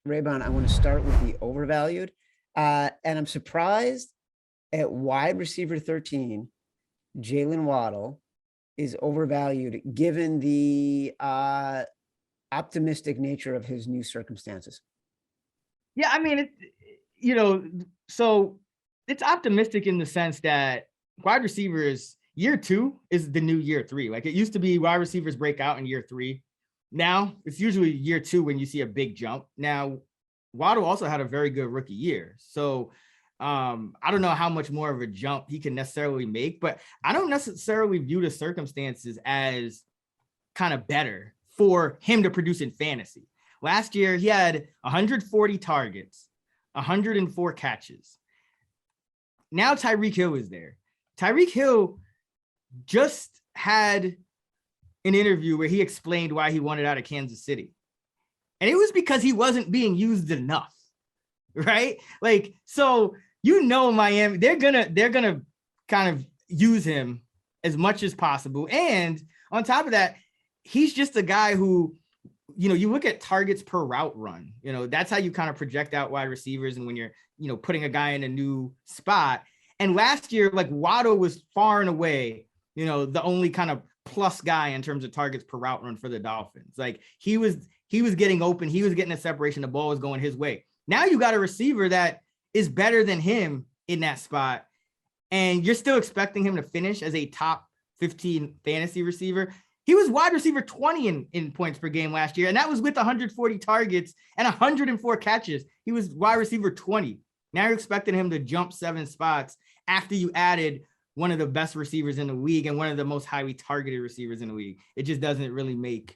Raybon, I want to start with the overvalued. And I'm surprised at wide receiver 13, Jaylen Waddle is overvalued given the optimistic nature of his new circumstances. Yeah, I mean, so it's optimistic in the sense that wide receivers year 2 is the new year 3. Like it used to be wide receivers break out in year 3. Now it's usually year 2 when you see a big jump. Now Waddle also had a very good rookie year. So I don't know how much more of a jump he can necessarily make, but I don't necessarily view the circumstances as kind of better for him to produce in fantasy. Last year, he had 140 targets, 104 catches. Now Tyreek Hill is there. Tyreek Hill just had an interview where he explained why he wanted out of Kansas City. And it was because he wasn't being used enough, right? Like, so, Miami, they're gonna kind of use him as much as possible. And on top of that, he's just a guy who, you look at targets per route run, that's how you kind of project out wide receivers. And when you're, putting a guy in a new spot. And last year, like Waddle was far and away, the only kind of plus guy in terms of targets per route run for the Dolphins. Like he was getting open. He was getting a separation. The ball was going his way. Now you got a receiver that is better than him in that spot. And you're still expecting him to finish as a top 15 fantasy receiver. He was wide receiver 20 in points per game last year. And that was with 140 targets and 104 catches. He was wide receiver 20. Now you're expecting him to jump 7 spots after you added one of the best receivers in the league and one of the most highly targeted receivers in the league. It just doesn't really make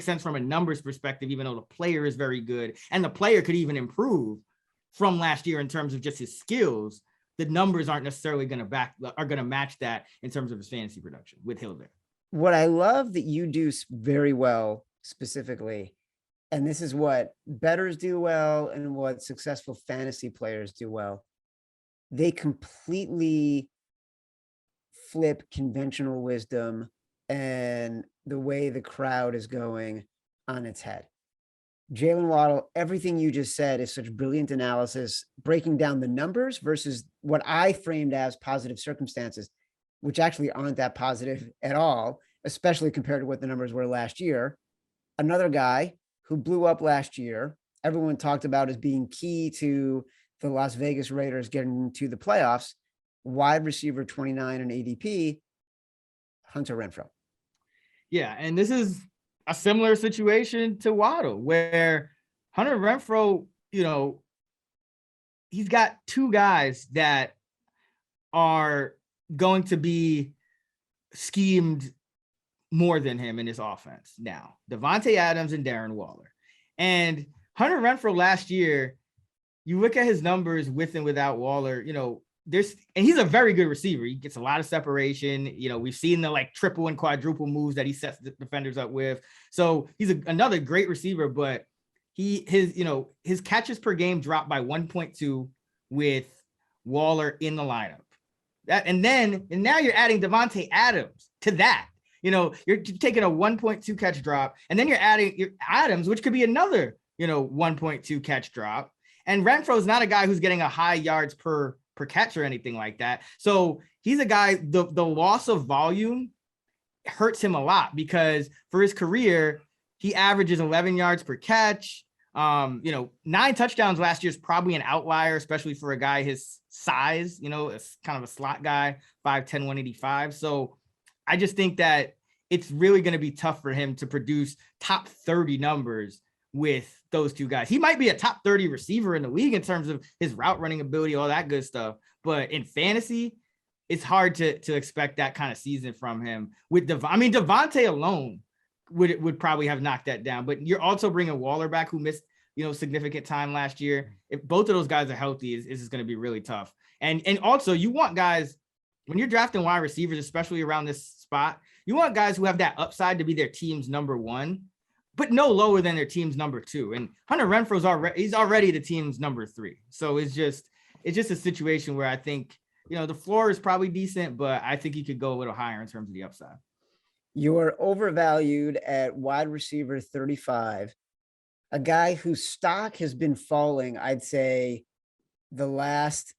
sense from a numbers perspective, even though the player is very good and the player could even improve from last year in terms of just his skills. The numbers aren't necessarily going to match that in terms of his fantasy production with Hill there. What I love that you do very well specifically, and this is what bettors do well and what successful fantasy players do well, they completely flip conventional wisdom and the way the crowd is going on its head. Jaylen Waddle, everything you just said is such brilliant analysis, breaking down the numbers versus what I framed as positive circumstances, which actually aren't that positive at all, especially compared to what the numbers were last year. Another guy who blew up last year, everyone talked about as being key to the Las Vegas Raiders getting to the playoffs, wide receiver 29 in ADP, Hunter Renfrow. Yeah, and this is a similar situation to Waddle, where Hunter Renfrow, he's got 2 guys that are going to be schemed more than him in his offense now, Devontae Adams and Darren Waller. And Hunter Renfrow last year, you look at his numbers with and without Waller, and he's a very good receiver. He gets a lot of separation. We've seen the triple and quadruple moves that he sets the defenders up with. So he's another great receiver, but his catches per game dropped by 1.2 with Waller in the lineup. And now you're adding Devontae Adams to that. You're taking a 1.2 catch drop, and then you're adding your Adams, which could be another, 1.2 catch drop. And Renfrow is not a guy who's getting a high yards per catch or anything like that. So he's a guy, the loss of volume hurts him a lot, because for his career, he averages 11 yards per catch. 9 touchdowns last year is probably an outlier, especially for a guy his size, it's kind of a slot guy, 5'10", 185. So I just think that it's really going to be tough for him to produce top 30 numbers with those 2 guys. He might be a top 30 receiver in the league in terms of his route running ability, all that good stuff. But in fantasy, it's hard to expect that kind of season from him. With Devontae alone would probably have knocked that down. But you're also bringing Waller back, who missed significant time last year. If both of those guys are healthy, is going to be really tough. And also, you want guys, when you're drafting wide receivers, especially around this spot, you want guys who have that upside to be their team's number 1, but no lower than their team's number 2. And Hunter Renfrow's already the team's number 3. So it's just a situation where I think, the floor is probably decent, but I think he could go a little higher in terms of the upside. You are overvalued at wide receiver 35, a guy whose stock has been falling, I'd say, the last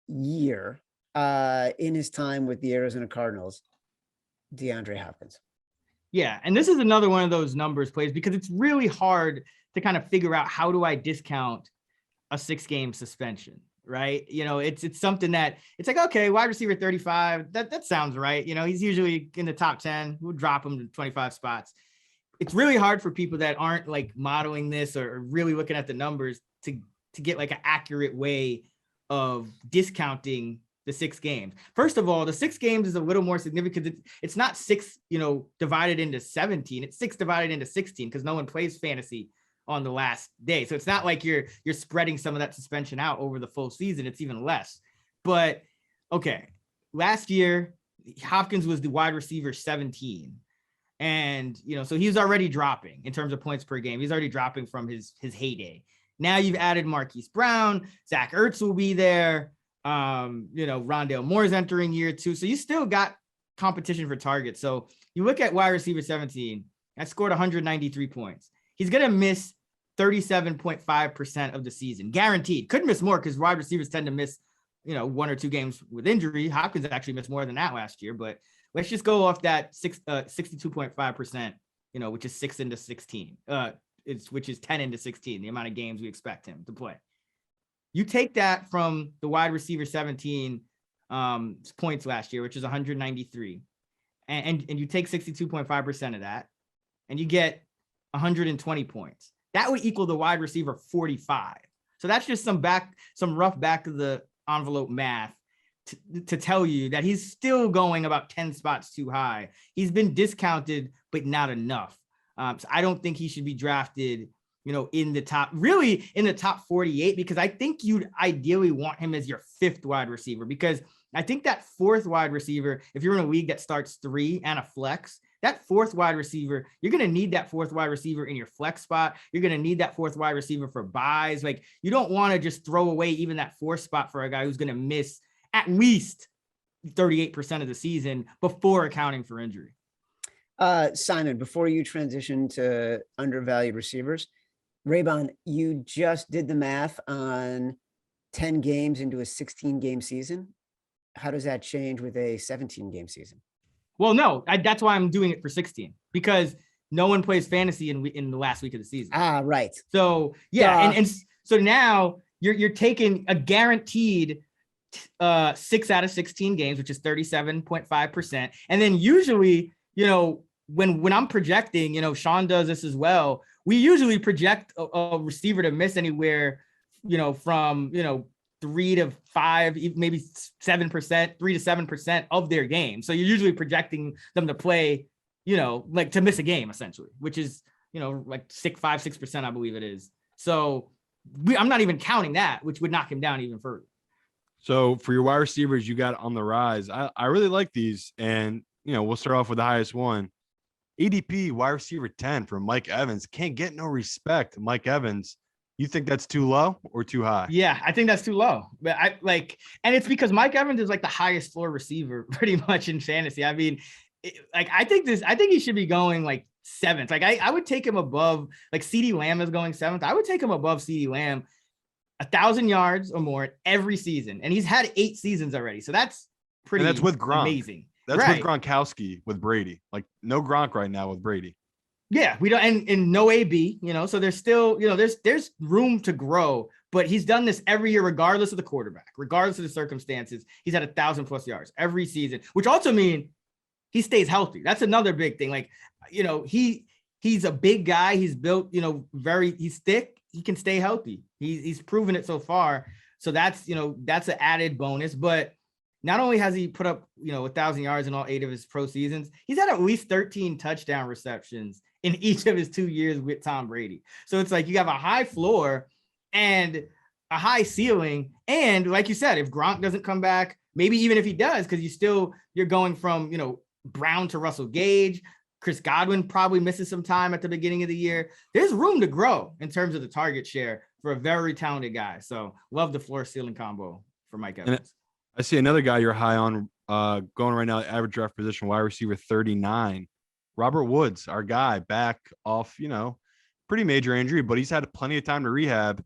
year in his time with the Arizona Cardinals, DeAndre Hopkins. Yeah, and this is another one of those numbers plays because it's really hard to kind of figure out how do I discount a 6-game suspension, right? It's something that it's like, okay, wide receiver 35, that sounds right. He's usually in the top 10. We'll drop him to 25 spots. It's really hard for people that aren't like modeling this or really looking at the numbers to get like an accurate way of discounting the 6 games. First of all, the 6 games is a little more significant. It's not 6, divided into 17. It's 6 divided into 16 because no one plays fantasy on the last day. So it's not like you're spreading some of that suspension out over the full season. It's even less. But okay, last year, Hopkins was the wide receiver 17. And, so he's already dropping in terms of points per game. He's already dropping from his heyday. Now you've added Marquise Brown, Zach Ertz will be there. Rondale Moore's entering year 2. So you still got competition for targets. So you look at wide receiver 17, I scored 193 points. He's going to miss 37.5% of the season, guaranteed. Could miss more because wide receivers tend to miss, 1 or 2 games with injury. Hopkins actually missed more than that last year, but let's just go off that 62.5%, which is 6 into 16, which is 10 into 16, the amount of games we expect him to play. You take that from the wide receiver 17 points last year, which is 193, and you take 62.5% of that, and you get 120 points. That would equal the wide receiver 45. So that's just some rough back of the envelope math to tell you that he's still going about 10 spots too high. He's been discounted, but not enough. So I don't think he should be drafted, in the top 48, because I think you'd ideally want him as your 5th wide receiver, because I think that 4th wide receiver, if you're in a league that starts 3 and a flex, that 4th wide receiver, you're going to need that 4th wide receiver in your flex spot. You're going to need that 4th wide receiver for buys. Like, you don't want to just throw away even that 4th spot for a guy who's going to miss at least 38% of the season before accounting for injury. Simon, before you transition to undervalued receivers, Raybon, you just did the math on 10 games into a 16-game season. How does that change with a 17-game season? Well, no, that's why I'm doing it for 16, because no one plays fantasy in the last week of the season. Right. So yeah, and so now you're taking a guaranteed 6 out of 16 games, which is 37.5%. And then usually, when I'm projecting, Sean does this as well. We usually project a receiver to miss anywhere, from, 3 to 5, maybe 7%, 3 to 7% of their game. So you're usually projecting them to play, like to miss a game essentially, which is, like 6%, I believe it is. So I'm not even counting that, which would knock him down even further. So for your wide receivers, you got on the rise. I really like these, and we'll start off with the highest one. ADP wide receiver 10 from Mike Evans. Can't get no respect. Mike Evans. You think that's too low or too high? Yeah, I think that's too low. But and it's because Mike Evans is like the highest floor receiver pretty much in fantasy. I mean, I think he should be going like 7th. Like I would take him above, like CeeDee Lamb is going 7th. I would take him above CeeDee Lamb, 1,000 yards or more every season. And he's had 8 seasons already. So that's pretty and that's with Gronk. Amazing. That's right. With Gronkowski with Brady. Like no Gronk right now with Brady. Yeah, we don't, and no AB, so there's still, there's room to grow, but he's done this every year, regardless of the quarterback, regardless of the circumstances. He's had 1,000+ yards every season, which also means he stays healthy. That's another big thing. Like, he's a big guy. He's built, he's thick. He can stay healthy. He's proven it so far. So that's, that's an added bonus, but not only has he put up, 1,000 yards in all 8 of his pro seasons, he's had at least 13 touchdown receptions in each of his 2 years with Tom Brady. So it's like you have a high floor and a high ceiling. And like you said, if Gronk doesn't come back, maybe even if he does, because you're going from, Brown to Russell Gage. Chris Godwin probably misses some time at the beginning of the year. There's room to grow in terms of the target share for a very talented guy. So love the floor ceiling combo for Mike Evans. And I see another guy you're high on going right now, average draft position, wide receiver 39. Robert Woods, our guy, back off, pretty major injury, but he's had plenty of time to rehab.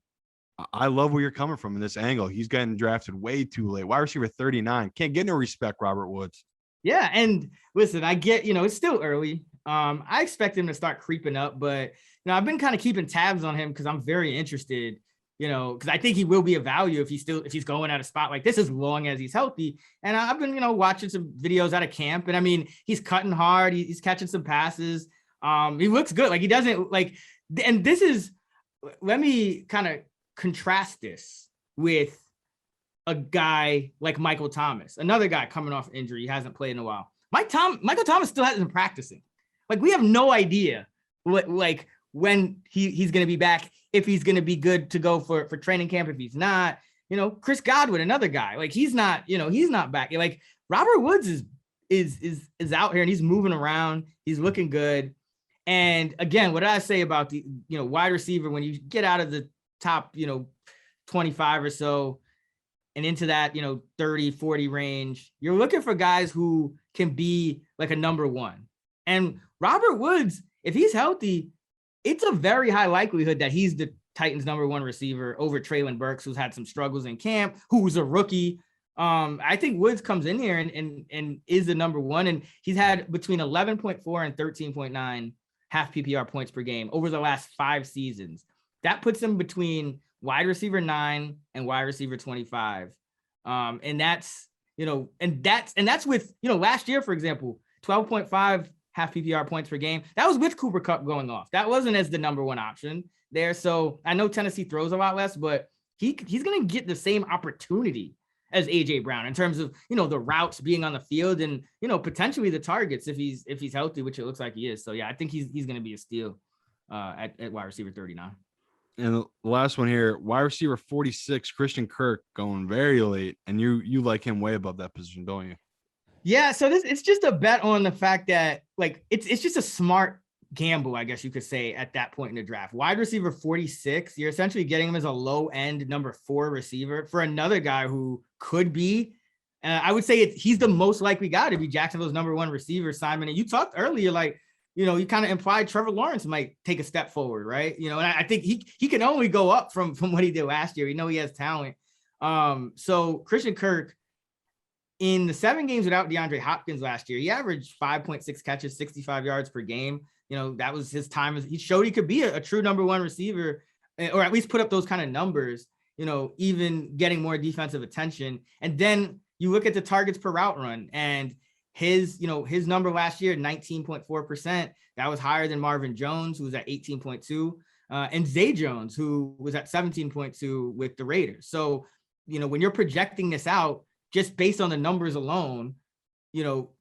I love where you're coming from in this angle. He's getting drafted way too late. Wide receiver 39. Can't get no respect, Robert Woods. Yeah, and listen, I get, it's still early. I expect him to start creeping up, but I've been kind of keeping tabs on him because I'm very interested, because I think he will be a value if he's going at a spot like this as long as he's healthy. And I've been, watching some videos out of camp, and I mean, he's cutting hard, he's catching some passes. He looks good. Like he doesn't and this is, let me kind of contrast this with a guy like Michael Thomas, another guy coming off injury. He hasn't played in a while. Michael Thomas still hasn't been practicing. Like we have no idea when he's going to be back, if he's going to be good to go for training camp, if he's not. Chris Godwin, another guy, like he's not back. Like Robert Woods is out here and he's moving around. He's looking good. And again, what did I say about the wide receiver, when you get out of the top 25 or so and into that 30, 40 range, you're looking for guys who can be like a number one. And Robert Woods, if he's healthy, it's a very high likelihood that he's the Titans' number one receiver over Treylon Burks, who's had some struggles in camp, who's a rookie. I think Woods comes in here and is the number one, and he's had between 11.4 and 13.9 half PPR points per game over the last 5 seasons. That puts him between wide receiver 9 and wide receiver 25. And that's with, last year, for example, 12.5 half PPR points per game. That was with Cooper Kupp going off. That wasn't as the number one option there. So I know Tennessee throws a lot less, but he's going to get the same opportunity as AJ Brown in terms of, the routes being on the field and, potentially the targets if he's healthy, which it looks like he is. So yeah, I think he's going to be a steal at wide receiver 39. And the last one here, wide receiver 46, Christian Kirk, going very late. And you like him way above that position, don't you? Yeah, so it's just a bet on the fact that it's just a smart gamble, I guess you could say, at that point in the draft. Wide receiver 46, you're essentially getting him as a low end number 4 receiver for another guy who could be, I would say he's the most likely guy to be Jacksonville's number 1 receiver, Simon. And you talked earlier, you kind of implied Trevor Lawrence might take a step forward, right? And I think he can only go up from what he did last year. We know he has talent. So Christian Kirk, in the 7 games without DeAndre Hopkins last year, he averaged 5.6 catches, 65 yards per game. That was his time. He showed he could be a true number 1 receiver, or at least put up those kind of numbers, even getting more defensive attention. And then you look at the targets per route run, and his number last year, 19.4%. That was higher than Marvin Jones, who was at 18.2, and Zay Jones, who was at 17.2 with the Raiders. So, when you're projecting this out, just based on the numbers alone,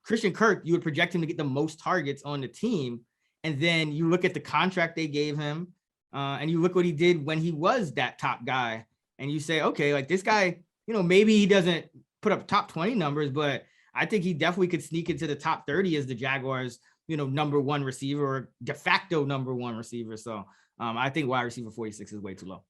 Christian Kirk, you would project him to get the most targets on the team. And then you look at the contract they gave him, and you look what he did when he was that top guy. And you say, okay, this guy, maybe he doesn't put up top 20 numbers, but I think he definitely could sneak into the top 30 as the Jaguars, number 1 receiver, or de facto number 1 receiver. So I think wide receiver 46 is way too low.